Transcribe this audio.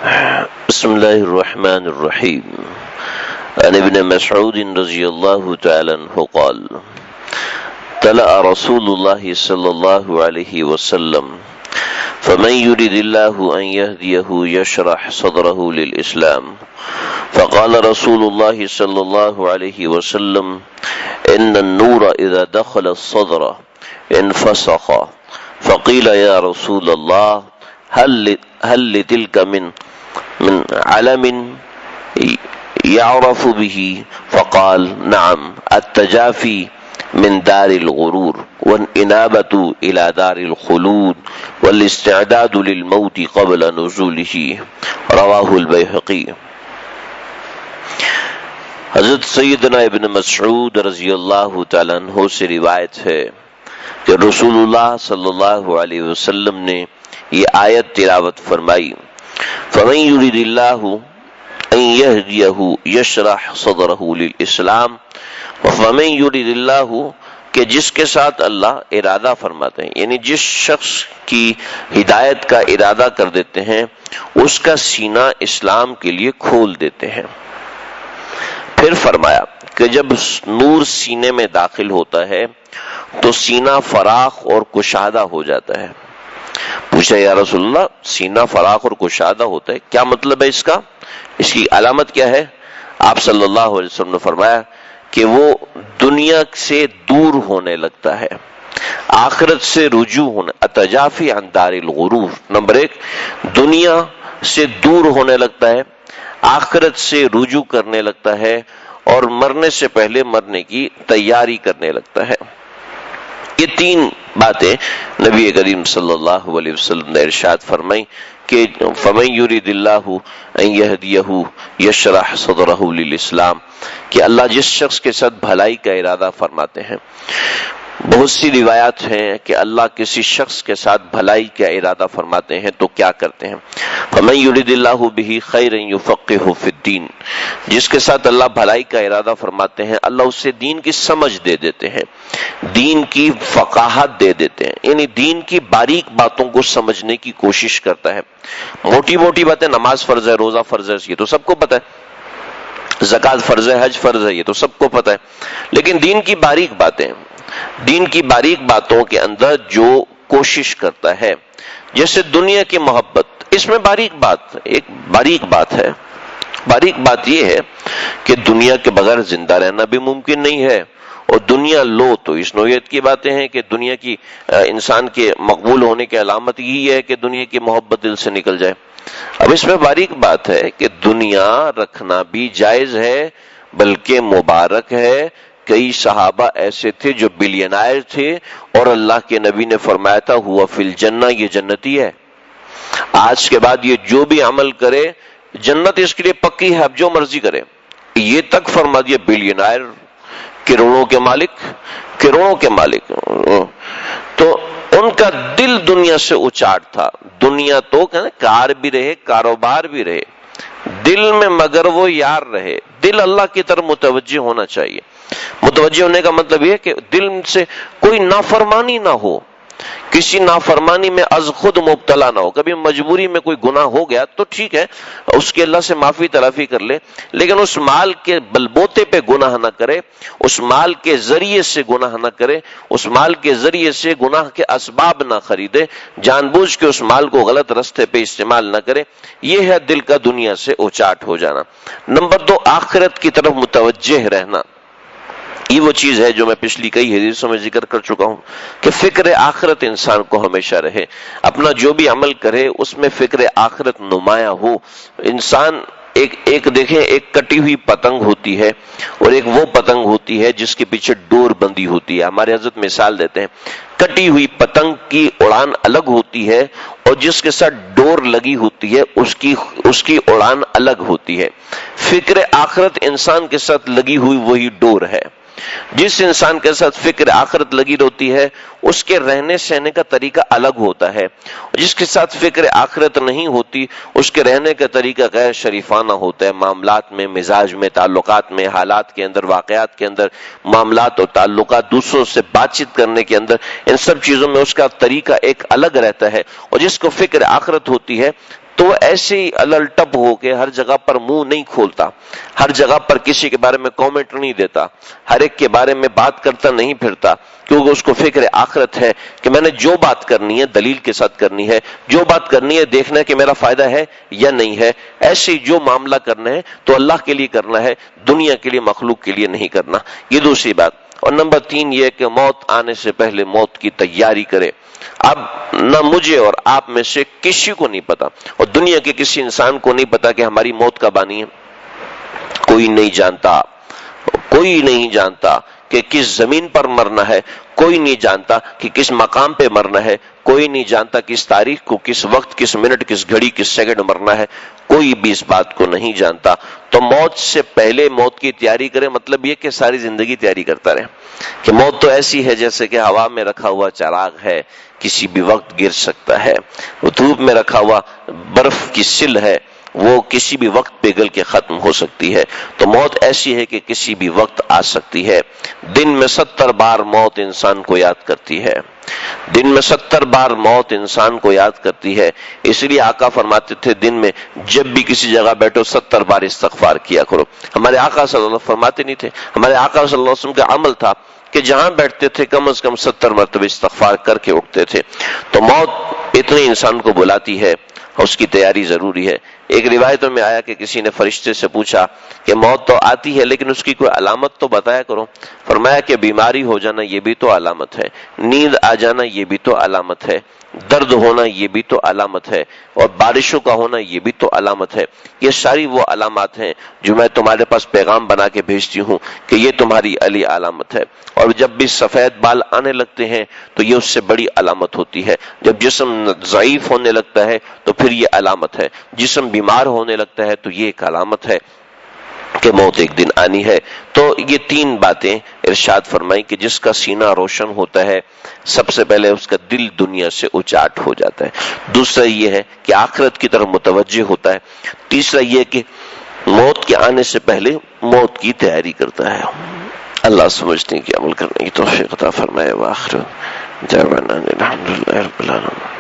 بسم الله الرحمن الرحيم. عن ابن مسعود رضي الله تعالى عنه قال: طلع رسول الله صلى الله عليه وسلم فمن يريد الله أن يهديه يشرح صدره للإسلام، فقال رسول الله صلى الله عليه وسلم: إن النور إذا دخل الصدر انفسخ. فقيل يا رسول الله هل لتلك من علم يعرف به؟ فقال: نعم، التجافي من دار الغرور والإنابة إلى دار الخلود والاستعداد للموت قبل نزوله. رواہ البیہقی. حضرت سیدنا ابن مسعود رضی اللہ تعالیٰ عنہ سے روایت ہے کہ رسول اللہ صلی اللہ علیہ وسلم نے یہ آیت تلاوت فرمائی: فَمَن يُرِدِ اللَّهُ أَن يَهْدِيَهُ يَشْرَحْ صَدْرَهُ لِلْإِسْلَامِ. وَفَمَن يُرِدِ اللَّهُ کہ جس کے ساتھ اللہ ارادہ فرماتے ہیں، یعنی جس شخص کی ہدایت کا ارادہ کر دیتے ہیں اس کا سینہ اسلام کے لیے کھول دیتے ہیں. پھر فرمایا کہ جب نور سینے میں داخل ہوتا ہے تو سینہ فراخ اور کشادہ ہو جاتا ہے. پوچھا یا رسول اللہ، سینہ فراخ اور کشادہ ہوتا ہے، کیا مطلب ہے اس کا؟ اس کی علامت کیا ہے؟ آپ صلی اللہ علیہ وسلم نے فرمایا کہ وہ دنیا سے دور ہونے لگتا ہے، آخرت سے رجوع ہونے. التجافی عن دار الغرور. نمبر 1، دنیا سے دور ہونے لگتا ہے، آخرت سے رجوع کرنے لگتا ہے، اور مرنے سے پہلے مرنے کی تیاری کرنے لگتا ہے. یہ 3 باتیں نبی کریم صلی اللہ علیہ وسلم نے ارشاد فرمائی کہ فَمَن يُرِدِ اللَّهُ أَن يَهْدِيَهُ يَشْرَحْ صَدْرَهُ لِلْإِسْلَامِ کہ اللہ جس شخص کے ساتھ بھلائی کا ارادہ فرماتے ہیں. بہت سی روایات ہیں کہ اللہ کسی شخص کے ساتھ بھلائی کا ارادہ فرماتے ہیں تو کیا کرتے ہیں؟ فَمَن يُرِدِ اللَّهُ بِهِ خَيْرًا يُفَقِّهُ فِي الدِّينِ جس کے ساتھ اللہ بھلائی کا ارادہ فرماتے ہیں اللہ اسے دین کی سمجھ دے دیتے ہیں، دین کی فقاہت دے دیتے ہیں، یعنی دین کی باریک باتوں کو سمجھنے کی کوشش کرتا ہے. موٹی موٹی باتیں، نماز فرض ہے، روزہ فرض ہے، یہ تو سب کو پتہ ہے، زکوٰۃ فرض ہے، حج فرض ہے، یہ تو سب کو پتہ ہے. لیکن دین کی باریک باتیں، دین کی باریک باتوں کے اندر جو کوشش کرتا ہے، جیسے دنیا کی محبت، اس میں باریک بات، ایک باریک بات ہے. باریک بات یہ ہے کہ دنیا کے بغیر زندہ رہنا بھی ممکن نہیں ہے، اور دنیا لو تو اس نوعیت کی باتیں ہیں کہ دنیا کی انسان کے مقبول ہونے کی علامت یہی ہے کہ دنیا کی محبت دل سے نکل جائے. اب اس میں باریک بات ہے کہ دنیا رکھنا بھی جائز ہے بلکہ مبارک ہے. کئی صحابہ ایسے تھے جو بلینائر تھے اور اللہ کے نبی نے فرمایا تھا ہوا فی الجنہ، یہ جنتی ہے، آج کے بعد یہ جو بھی عمل کرے جنت اس کے لیے پکی ہے، اب جو مرضی کرے. یہ تک فرما دیا بلینائر، کروڑوں کے مالک. تو ان کا دل دنیا سے اچاٹ تھا. دنیا تو کار بھی رہے، کاروبار بھی رہے، دل میں مگر وہ یار رہے. دل اللہ کی طرف متوجہ ہونا چاہیے. متوجہ ہونے کا مطلب یہ ہے کہ دل سے کوئی نافرمانی نہ ہو، کسی نافرمانی میں از خود مبتلا نہ ہو. کبھی مجبوری میں کوئی گناہ ہو گیا تو ٹھیک ہے، اس کے اللہ سے معافی تلافی کر لے، لیکن اس مال کے بلبوتے پہ گناہ نہ کرے، اس مال کے ذریعے سے گناہ نہ کرے، اس مال کے ذریعے سے گناہ کے اسباب نہ خریدے، جان بوجھ کے اس مال کو غلط رستے پہ استعمال نہ کرے. یہ ہے دل کا دنیا سے اچاٹ ہو جانا. نمبر 2، آخرت کی طرف متوجہ رہنا. یہ وہ چیز ہے جو میں پچھلی کئی حدیثوں میں ذکر کر چکا ہوں کہ فکر آخرت انسان کو ہمیشہ رہے. اپنا جو بھی عمل کرے اس میں فکر آخرت نمایاں ہو. انسان ایک دیکھیں، ایک کٹی ہوئی پتنگ ہوتی ہے اور ایک وہ پتنگ ہوتی ہے جس کے پیچھے ڈور بندی ہوتی ہے. ہمارے حضرت مثال دیتے ہیں، کٹی ہوئی پتنگ کی اڑان الگ ہوتی ہے اور جس کے ساتھ ڈور لگی ہوتی ہے اس کی اڑان الگ ہوتی ہے. فکر آخرت انسان کے ساتھ لگی ہوئی وہی ڈور ہے. جس انسان کے ساتھ فکر آخرت لگی ہوتی ہے اس کے رہنے سہنے کا طریقہ الگ ہوتا ہے. جس کے ساتھ فکر آخرت نہیں ہوتی اس کے رہنے کا طریقہ غیر شریفانہ ہوتا ہے. معاملات میں، مزاج میں، تعلقات میں، حالات کے اندر، واقعات کے اندر، معاملات اور تعلقات، دوسروں سے بات چیت کرنے کے اندر، ان سب چیزوں میں اس کا طریقہ ایک الگ رہتا ہے. اور جس کو فکر آخرت ہوتی ہے تو وہ ایسے ہی الل ٹپ ہو کے ہر جگہ پر منہ نہیں کھولتا، ہر جگہ پر کسی کے بارے میں کامنٹ نہیں دیتا، ہر ایک کے بارے میں بات کرتا نہیں پھرتا، کیونکہ اس کو فکر آخرت ہے کہ میں نے جو بات کرنی ہے دلیل کے ساتھ کرنی ہے، جو بات کرنی ہے دیکھنا ہے کہ میرا فائدہ ہے یا نہیں ہے، ایسے ہی جو معاملہ کرنا ہے تو اللہ کے لیے کرنا ہے، دنیا کے لیے مخلوق کے لیے نہیں کرنا۔ یہ دوسری بات۔ اور نمبر 3 یہ کہ موت آنے سے پہلے موت کی تیاری کرے۔ اب نہ مجھے اور آپ میں سے کسی کو نہیں پتا، اور دنیا کے کسی انسان کو نہیں پتا کہ ہماری موت کب آنی ہے۔ کوئی نہیں جانتا، کوئی نہیں جانتا کہ کس زمین پر مرنا ہے، کوئی نہیں جانتا کہ کس مقام پہ مرنا ہے، کوئی نہیں جانتا کس تاریخ کو، کس وقت، کس منٹ، کس گھڑی، کس سیکنڈ مرنا ہے، کوئی بھی اس بات کو نہیں جانتا۔ تو موت سے پہلے موت کی تیاری کرے، مطلب یہ کہ ساری زندگی تیاری کرتا رہے کہ موت تو ایسی ہے جیسے کہ ہوا میں رکھا ہوا چراغ ہے، کسی بھی وقت گر سکتا ہے، وہ دھوپ میں رکھا ہوا برف کی سل ہے، وہ کسی بھی وقت پگھل کے ختم ہو سکتی ہے۔ تو موت ایسی ہے کہ کسی بھی وقت آ سکتی ہے۔ دن میں 70 بار موت انسان کو یاد کرتی ہے، دن میں 70 بار موت انسان کو یاد کرتی ہے۔ اس لیے آقا فرماتے تھے دن میں جب بھی کسی جگہ بیٹھو 70 بار استغفار کیا کرو۔ ہمارے آقا صلی اللہ علیہ وسلم فرماتے نہیں تھے، ہمارے آقا صلی اللہ علیہ وسلم کا عمل تھا کہ جہاں بیٹھتے تھے کم از کم 70 مرتبہ استغفار کر کے اٹھتے تھے۔ تو موت اتنے انسان کو بلاتی ہے، اس کی تیاری ضروری ہے۔ ایک روایتوں میں آیا کہ کسی نے فرشتے سے پوچھا کہ موت تو آتی ہے لیکن اس کی کوئی علامت تو بتایا کرو۔ فرمایا کہ بیماری ہو جانا یہ بھی تو علامت ہے، نیند آ جانا یہ بھی تو علامت ہے، درد ہونا یہ بھی تو علامت ہے، اور بارشوں کا ہونا یہ بھی تو علامت ہے۔ یہ ساری وہ علامات ہیں جو میں تمہارے پاس پیغام بنا کے بھیجتی ہوں کہ یہ تمہاری علی علامت ہے۔ اور جب بھی سفید بال آنے لگتے ہیں تو یہ اس سے بڑی علامت ہوتی ہے۔ جب جسم ضعیف ہونے لگتا ہے تو پھر یہ علامت ہے، جسم بیمار ہونے لگتا ہے تو یہ ایک علامت ہے کہ موت ایک دن آنی ہے۔ تو یہ 3 باتیں ارشاد فرمائی کہ جس کا سینہ روشن ہوتا ہے سب سے پہلے اس کا دل دنیا سے اچاٹ ہو جاتا ہے، دوسرا یہ ہے کہ آخرت کی طرف متوجہ ہوتا ہے، تیسرا یہ کہ موت کے آنے سے پہلے موت کی تیاری کرتا ہے۔ اللہ سمجھنے کی عمل کرنے کی توفیق عطا فرمائے۔ وآخر دعوانا الحمدللہ رب العالمین۔